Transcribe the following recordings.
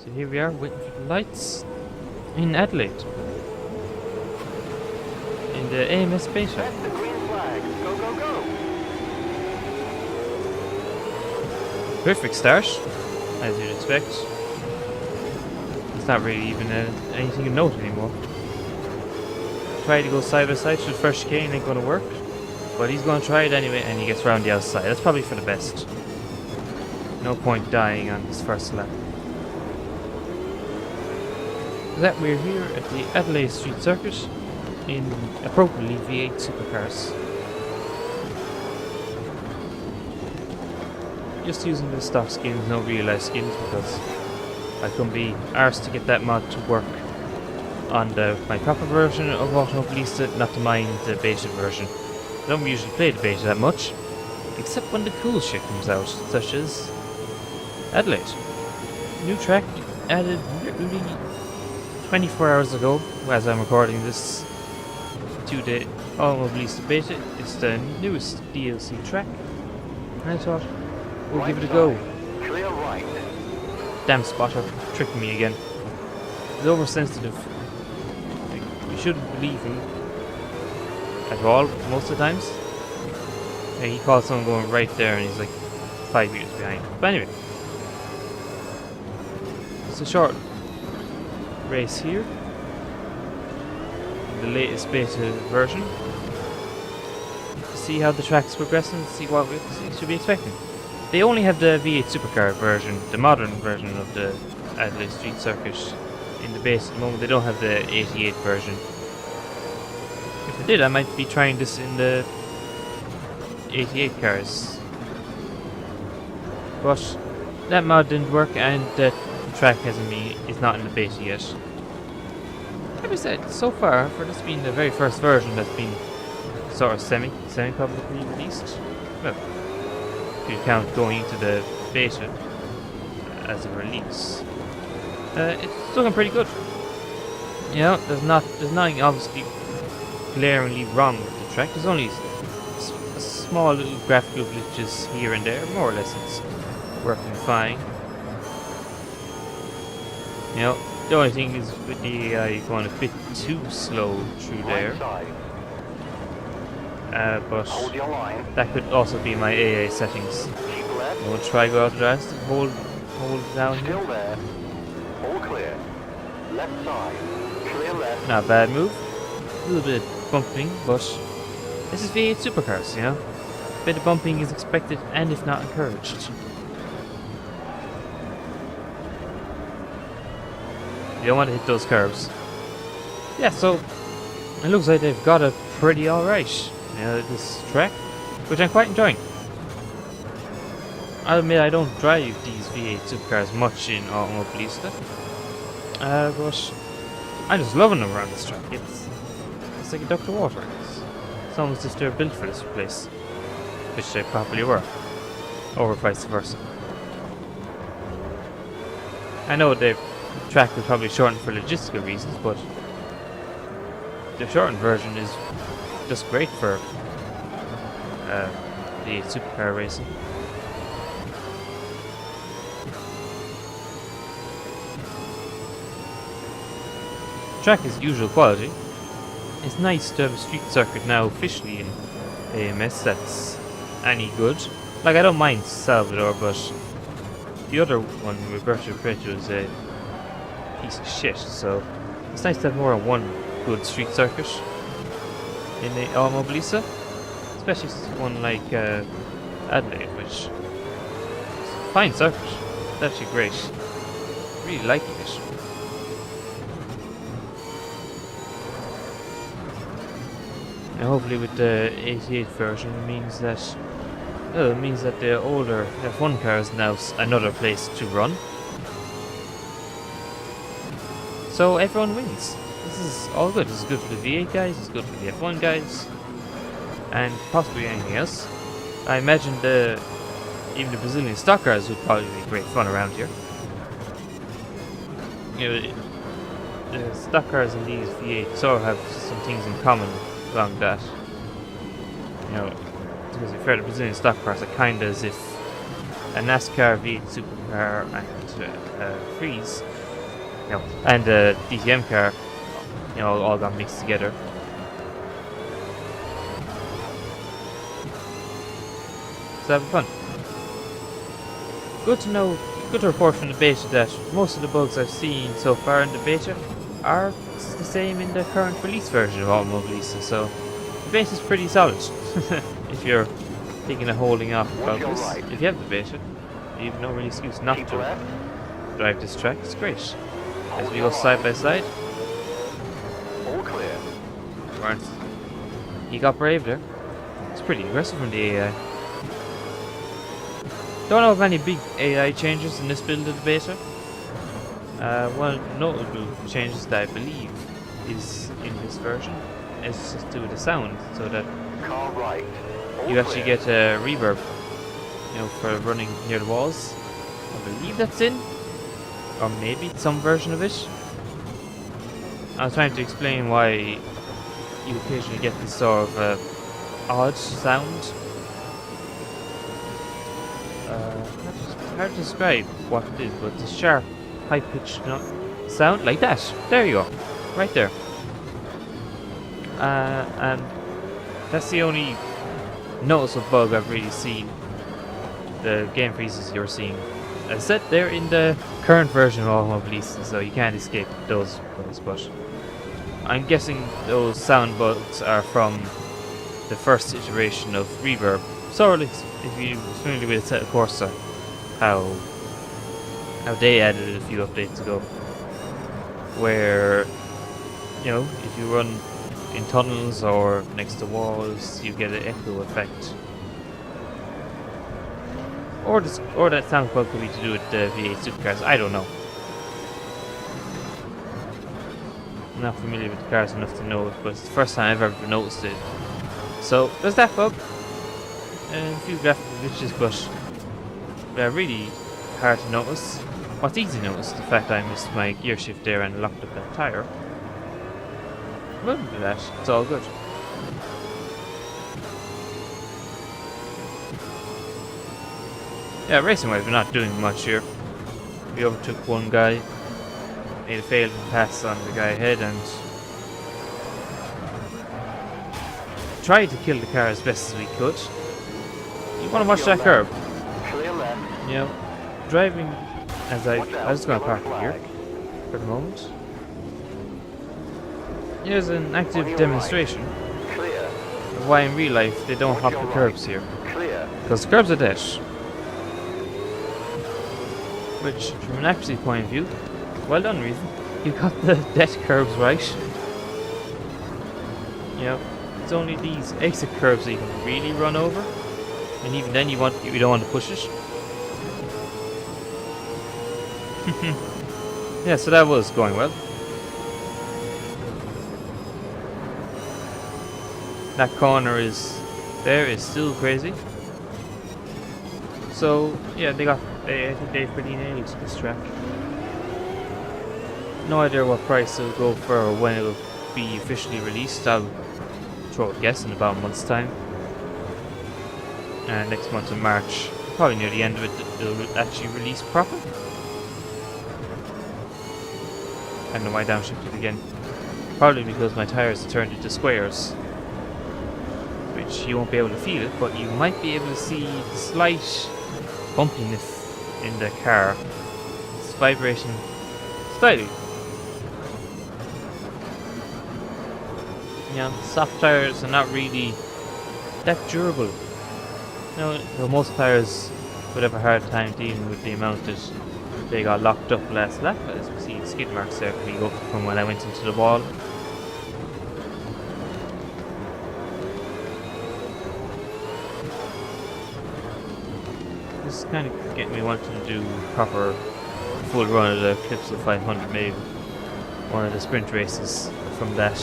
So here we are waiting for the lights in Adelaide. In the AMS Beta. That's the green flag. Go, go, go. Perfect start, as you'd expect. It's not really even anything to note anymore. Try to go side by side to the first chicane, ain't gonna work. But he's gonna try it anyway, and he gets round the outside. That's probably for the best. No point dying on this first lap. That we're here at the Adelaide Street Circuit in appropriately V8 Supercars. Just using the stock skins, no real life skins, because I couldn't be arsed to get that mod to work on my proper version of Automobilista, not to mind the beta version. I don't usually play the beta that much, except when the cool shit comes out, such as Adelaide. New track added literally 24 hours ago, as I'm recording this, to the Automobilista beta. It's the newest DLC track, and I thought we'll Right give it a go. side. Clear right. Damn spotter, tricking me again. He's oversensitive. Like, you shouldn't believe him at all, most of the times. Yeah, he called someone going right there and he's like 5 meters behind. But anyway, it's a short race here. The latest beta version. To see how the track's progressing, see what we should be expecting. They only have the V8 Supercar version, the modern version of the Adelaide Street Circuit in the base at the moment. They don't have the 88 version. If they did, I might be trying this in the 88 cars. But that mod didn't work, and the track is not in the beta yet. Like I said, so far, for this being the very first version that's been sort of semi-publicly released, well, if you count going into the beta as a release, it's looking pretty good. You know, there's nothing obviously glaringly wrong with the track. There's only small little graphical glitches here and there. More or less, it's working fine. You know, the only thing is with the AI going a bit too slow through there. Right side. But Hold your line. that could also be my AA settings. Keep left. You want to try go out the rest? Hold it down here. Still there. All clear. Left side. Clear left. Not a bad move. A little bit of bumping, but this is V8 Supercars, you know. A bit of bumping is expected and if not encouraged. You don't want to hit those curves. Yeah, so it looks like they've got it pretty alright. You know, this track, which I'm quite enjoying. I'll admit I don't drive these V8 Supercars much in Automobilista, but I'm just loving them around this track. It's like a duck to water. It's almost as if they're built for this place, which they probably were, or vice versa. I know the track was probably shortened for logistical reasons, but the shortened version is just great for the supercar racing. Track is usual quality. It's nice to have a street circuit now officially in AMS that's any good. Like, I don't mind Salvador, but the other one, Roberto Prieto, is a piece of shit, so it's nice to have more than one good street circuit in the Automobilista, especially one like Adelaide, which is a fine circuit. It's actually great. Really liking it. And hopefully with the 88 version it means that the older F1 cars now another place to run. So everyone wins. This is all good. This is good for the V8 guys, it's good for the F1 guys, and possibly anything else. I imagine even the Brazilian stock cars would probably be great fun around here. You know, the stock cars in these V8 sort of have some things in common along that. You know, because if you're the Brazilian stock cars are kinda as if a NASCAR V8 Supercar car and Freeze, you know, and the DTM car, you know, all got mixed together. So that'd be fun. Good to know, good to report from the beta that most of the bugs I've seen so far in the beta are the same in the current release version of Automobilista, so the beta is pretty solid. If you're thinking of holding off about this, if you have the beta, you have no real excuse not to drive this track. It's great. As we go side by side. All clear. He got brave there. It's pretty aggressive from the AI. Don't know of any big AI changes in this build of the beta. One of the notable changes that I believe is in this version is just to do with the sound, so that Car right. All you actually clear. get a reverb, you know, for running near the walls. I believe that's in, or maybe some version of it. I was trying to explain why you occasionally get this sort of odd sound. Hard to describe what it is, but it's a sharp, high-pitched sound like that. There you go, right there. And that's the only noticeable bug I've really seen. The game freezes you're seeing, as I said, they're in the current version of Automobilista, so you can't escape those bugs. But I'm guessing those sound bugs are from the first iteration of Reverb. So if you're familiar with Assetto Corsa, how they added it a few updates ago, where, you know, if you run in tunnels or next to walls, you get an echo effect. Or that sound bug could be to do with the V8 Supercars. I don't know. I'm not familiar with the cars enough to know it, but it's the first time I've ever noticed it. So there's that bug. And a few graphical glitches, but they're really hard to notice. What's easy to notice is the fact I missed my gear shift there and locked up that tyre. Other than that, it's all good. Yeah, racing wise, we're not doing much here. We overtook one guy, made a failed pass on the guy ahead, and tried to kill the car as best as we could. You want to watch that curb? Clear left. You know, driving as I Watch out. was going to Yellow park here flag. for the moment. Here's an active On your demonstration Clear. of why in real life they don't Watch hop the your curbs right. here. Clear. Because the curbs are dead. Which, from an accuracy point of view, well done, Reason. You got the dead curbs right. You know, it's only these exit curbs that you can really run over. And even then you don't want to push it. Yeah, so that was going well. That corner is still crazy. So yeah, I think they've pretty nailed this track. No idea what price it'll go for or when it'll be officially released. I'll throw a guess in about a month's time. And next month in March, probably near the end of it, it'll actually release proper. I don't know why I downshifted again. Probably because my tires have turned into squares, which you won't be able to feel it, but you might be able to see the slight bumpiness in the car. It's vibrating slightly. Yeah, soft tires are not really that durable. No, most tires would have a hard time dealing with the amount that they got locked up last lap. As we see the skid marks there coming up from when I went into the wall. This is kind of getting me wanting to do proper full run of the Clipsal 500, maybe one of the sprint races from that.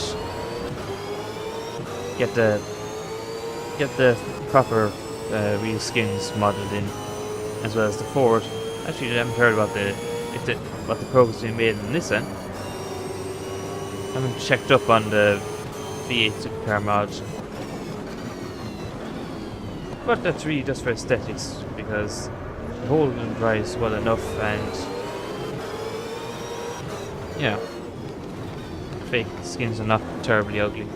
Get the proper real skins modeled in, as well as the Ford. Actually, I haven't heard about what the progress being made in this end. I haven't checked up on the V8 Supercar mod, but that's really just for aesthetics, because hold and dries well enough, and yeah, fake skins are not terribly ugly.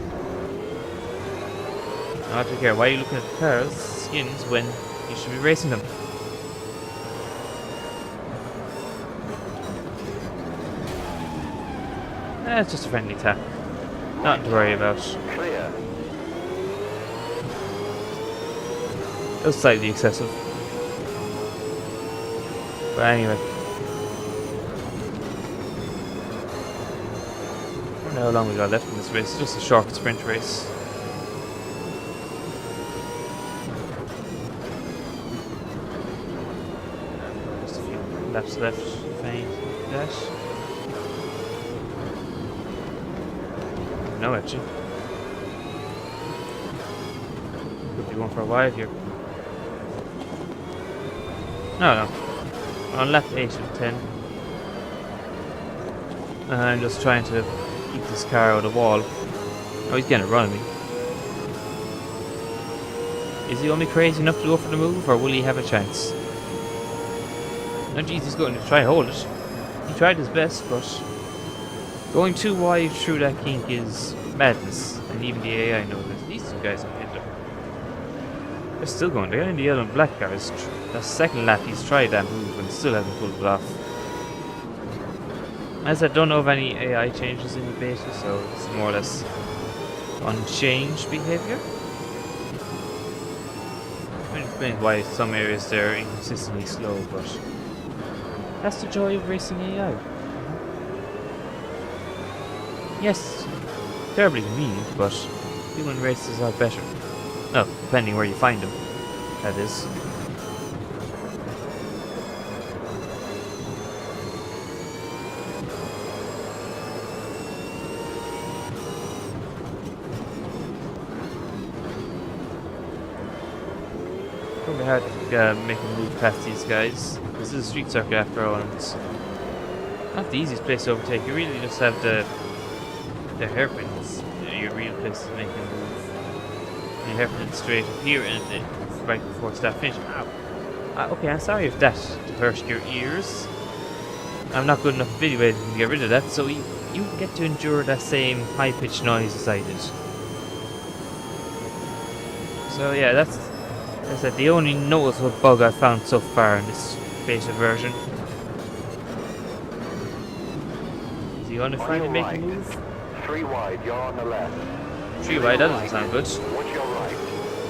I don't care. Why are you looking at the cars skins when you should be racing them? It's just a friendly tap. Nothing to worry about. Clear. It was slightly excessive. But anyway. I don't know how long we got left in this race. It's just a short sprint race. Just a few laps left. Fine. Dash. No, actually. Could be going for a while here. No. On lap 8 of 10. And I'm just trying to keep this car out of the wall. Oh, he's getting a run at me. Is he only crazy enough to go for the move, or will he have a chance? No, geez, he's going to try and hold it. He tried his best, but going too wide through that kink is madness, and even the AI know this. These two guys have hit them. They're still going. They're in the yellow and black cars. The second lap he's tried that move and still hasn't pulled it off. As I don't know of any AI changes in the beta, so it's more or less unchanged behavior. I can explain why some areas they're inconsistently slow, but that's the joy of racing AI. Yes, terribly convenient, but human races are better. No, depending where you find them, that is. Probably hard to make a move past these guys. This is a street circuit after all, and it's not the easiest place to overtake. You really just have the hairpins. Your real place to make a move. And your hairpin straight up here and then right before start finish. Ow! Okay, I'm sorry if that hurt your ears. I'm not good enough video editing to get rid of that, so you get to endure that same high-pitched noise as I did. So yeah, that's the only noticeable bug I've found so far in this beta version. Is he gonna finally make a move? 3 wide, you're on the left. 3 wide, that doesn't sound good. Watch your right.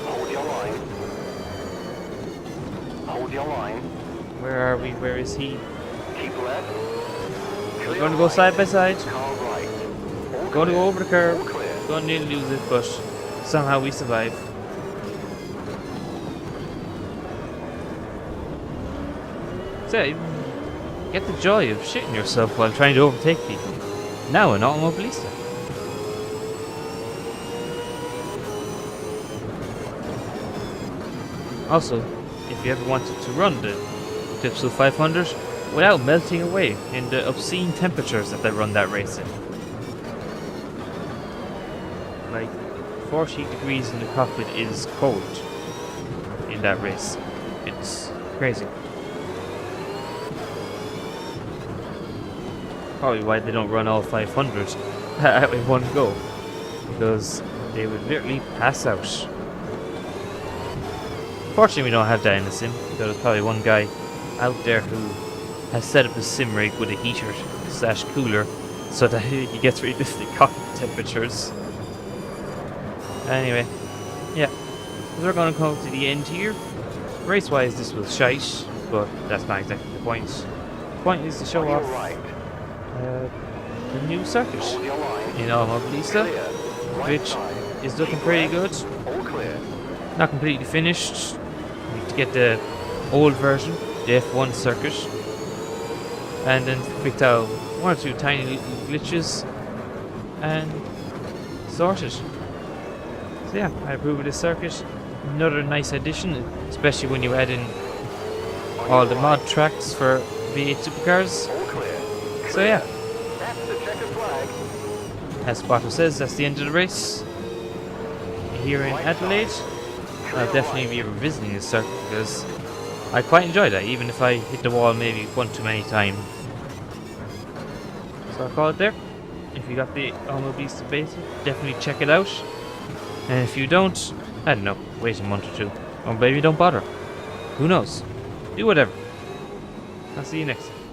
Hold your line. Hold your line. Where are we? Where is he? Keep left. We're going to go side by side. Car right. Going to go over the curb. All clear. Going to nearly lose it, but somehow we survive. So, get the joy of shitting yourself while trying to overtake people. Now an Automobilista. Also, if you ever wanted to run the Clipsal 500 without melting away in the obscene temperatures that they run that race in. Like, 40 degrees in the cockpit is cold in that race. It's crazy. Probably why they don't run all 500 in one go, because they would literally pass out. Fortunately, we don't have that in the sim. There's probably one guy out there who has set up a sim rig with a heater / cooler so that he gets realistic cockpit temperatures. Anyway, yeah, we're going to come to the end here. Race-wise, this was shite, but that's not exactly the point. The point is to show off the new circuit in Automobilista, which is looking pretty good. Not completely finished. We need to get the old version, the F1 circuit, and then picked out 1 or 2 tiny little glitches and sorted. So yeah, I approve of this circuit. Another nice addition, especially when you add in all the mod tracks for V8 Supercars. So yeah, as Spotter says, that's the end of the race here in Adelaide. I'll definitely be revisiting this circuit because I quite enjoy that, even if I hit the wall maybe one too many times. So I'll call it there. If you got the Automobilista Beta, definitely check it out. And if you don't, I don't know, wait a month or two. Or maybe don't bother. Who knows? Do whatever. I'll see you next time.